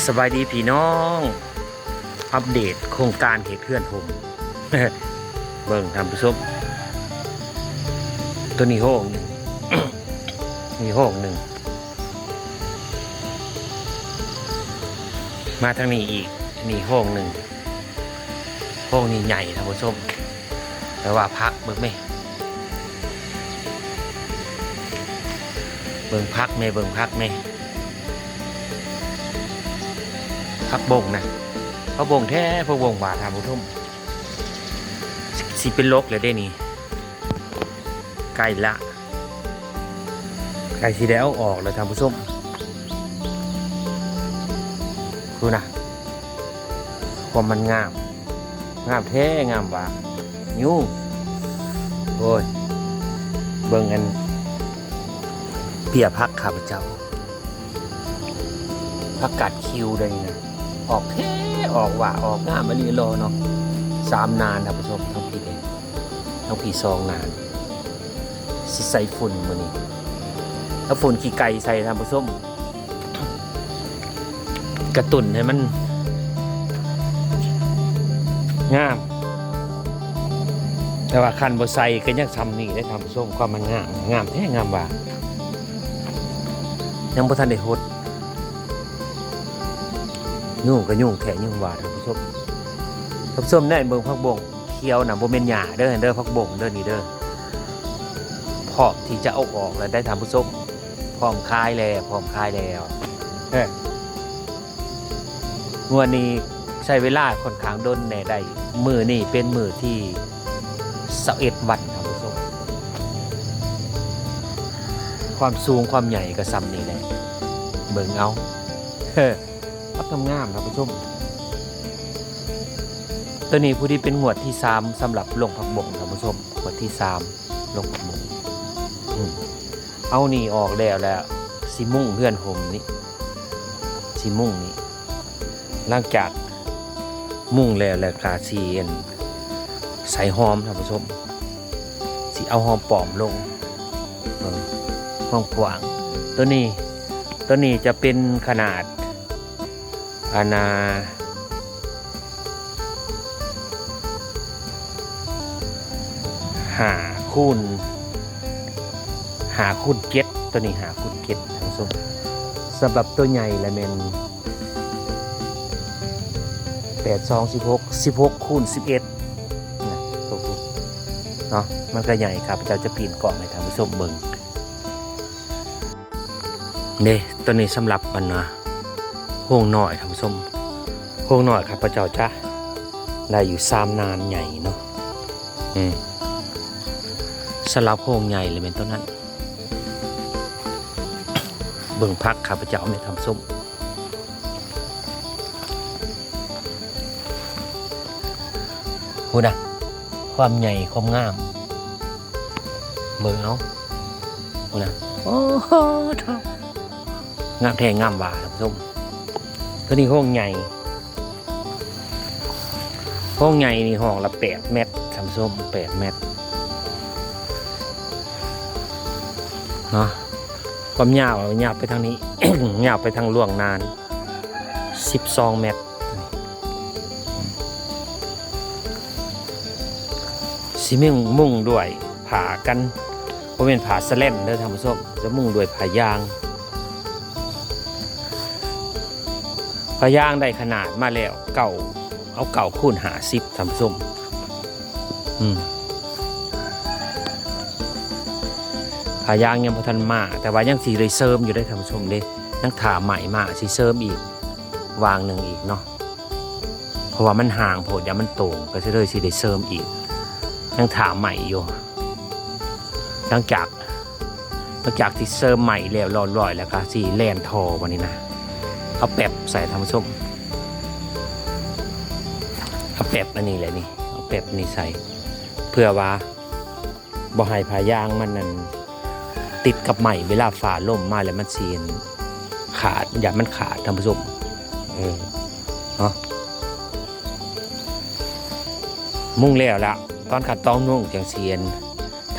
สบายดีพี่น้องอัปเดตโครงการเหตุเพื่อนผม เบิ่งทำผู้ชมตัวนี้ห้องหนึ่ง มีห้องหนึ่งมาทางนี้อีกนี่ห้องหนึ่งห้องนี้ใหญ่ท่านผู้ชมแต่ว่าพักเบิ่งไหมเบิ่งพักไหมเบิ่งพักไหมพักบ่งนะพักบ่งแท้พักบ่งบาทท่านผู้ชมสิเป็นลกเลยได้นี่ใกล้ละใกล้สิแล้วออกเลยท่านผู้ชมดูนะความมันงามแท้งามว่ายุ่งโอ้ยเบิ่งกันเปียพักข้าพเจ้าพักกัดคิวได้นะออกแท้ออกว่าออกงามมาลีรอเนาะ3 นานท่านผู้ชมทั้งปีเองทั้งปี2 นานสิใส่ฝุ่นมื้อนี้แล้วฝุ่นขี้ไก่ใส่ท่านผู้ชมกระตุ้นให้มันงามแต่ว่าคันบ่ใส่ก็ยังซ้ำนี่ได้ท่านผู้ชมความมันงามแท้งามว่ายังบ่ทันได้หดยุ่งก็ยุ่งแท้ยุ่งว่าท่านผู้ชมท่านผู้ชมได้เบิ่งผักบ่งเขียวน่ะบ่แม่นหญ้าเด้อผักบ่งเด้อนี่เด้อพร้อมที่จะเอาออกแล้วได้ท่านผู้ชมพร้อมคายแล้วงวดนี้ใช้เวลาค่อนข้างดนแน่ได้มื้อนี้เป็นมื้อที่21 วันท่านผู้ชมความสูงความใหญ่ก็ซ้ำนี่แหละเบิ่งเอาพักงามท่านผู้ชมตัวนี้ผู้ที่เป็นงวดที่3สำหรับลงผักบ่งท่านผู้ชมงวดที่3ลงผักบ่งเอานี่ออกแล้วสิมุ่งเพื่อนผมนี่สิมุ่งนี่หลังจากมุ่งแล้วกาสีใส่หอมท่านผู้ชมสิเอาหอมปลอมลงห้องกว้างตัวนี้จะเป็นขนาด5x7ตัวนี้5x7ท่านผู้ชมสำหรับตัวใหญ่ละแม่น8 2 16 นะตัวเนาะมันก็ใหญ่ครับเราจะปีนเกาะให้ท่านผู้ชมเบิ่งนี่ตัวนี้สำหรับมันนะโฮงหน่อยท่านผู้ชมโฮงหน่อยครับพระเจ้าจ้าได้อยู่3 นานใหญ่เนาะสลับโฮงใหญ่เลยเป็นต้นนั้นเบิ่งพักข้าพเจ้าไม่ทำส้มพูดนะความใหญ่ความงามเบิ่งเอาพูดนะโอ้โหงามแท้งามว่าท่านผู้ชมตัวนี้ห้องใหญ่นี่ห้องละ8 เมตรท่านผู้ชม8 เมตรเนาะความยาวไปทางนี้ ยาวไปทางล่วงนาน12 เมตรสิมุ่งด้วยผ่ากันเพราะเป็นผ่าสแลนเด้อท่านผู้ชมจะมุ่งด้วยผ่ายางได้ขนาดมาแล้วเอาเก่าคูณ50ท่านผู้ชมผ่ายางยังพอทันมาแต่ว่ายังสีเลยเสริมอยู่ได้ท่านผู้ชมเลยยังถาใหม่มาสีเสริมอีกวางหนึ่งอีกเนาะเพราะว่ามันห่างโผล่ยามันโต่งก็จะเลยสีเลยเสริมอีกยังถาใหม่อยู่หลังจากที่เสริมใหม่แล้วลอยแล้วก็สีแลนทอวันนี้นะเอาแป๊บใส่ท่านผู้ชมเอาแป๊บอันนี้เลยนี่เอาแป๊บนี่ใส่เพื่อว่าบ่ให้ผ่ายางมันนั่นติดกับใหม่เวลาฝ่าล่มมาแล้วมันเสียนขาดอย่ามันขาดท่านผู้ชมเนาะมุ่งแล้วตอนขัดต้องนุ่งจังเสียน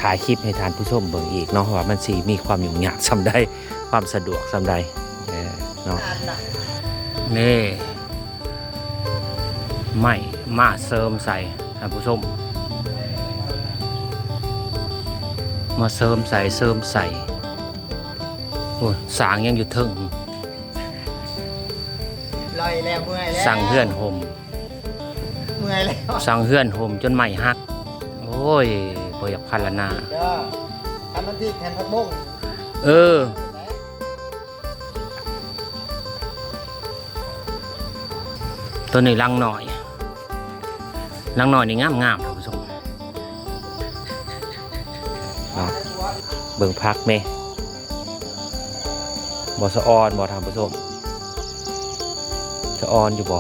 ถ่ายคลิปให้ท่านผู้ชมเบิ่งอีกเนาะว่ามันสีมีความยุ่งยากสำได้ความสะดวกสำได้เนาะ นี่ไม่มาเสริมใส่ท่านผู้ชมมาเสริมใส่โอ้ยสางยังอยู่ถึง ลอยแล้วเมื่อยแล้ว สั่งเฮือนห่ม เมื่อยแล้ว สั่งเฮือนห่มจนใหม่ฮักโอ้ยบ่อยากพันละนา เด้อทำมันที่แทนพักบุ้ง เออตัวนี้ลังหน่อยนี่งามท่านผู้ชมเอาเบิ่งพักไหมบ่สะออนบ่ท่านผู้ชมสะออนอยู่บ่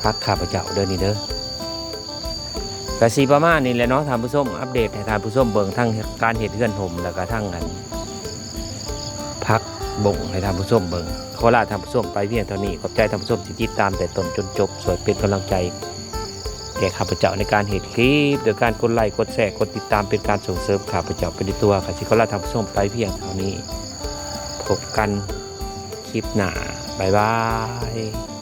พักข้าพเจ้าเด้อนี่เด้อกะสีประมาณนี้แหละเนาะท่านผู้ชมอัปเดตให้ท่านผู้ชมเบิ่งทั้งการเฮ็ดเฮือนห่มแล้วก็ทั้งอันพักบ่งให้ท่านผู้ชมเบิ่งขอลาท่านผู้ชมไปเพียงเท่านี้ขอบใจท่านผู้ชมที่ติดตามแต่ต้นจนจบสวยเป็นกำลังใจแก่ข้าพเจ้าในการเฮ็ดคลิปโดยการกดไลค์กดแชร์กดติดตามเป็นการส่งเสริมข้าพเจ้าไปในตัวค่ะสิขอลาท่านผู้ชมไปเพียงเท่านี้พบกันคลิปหน้าบ๊ายบาย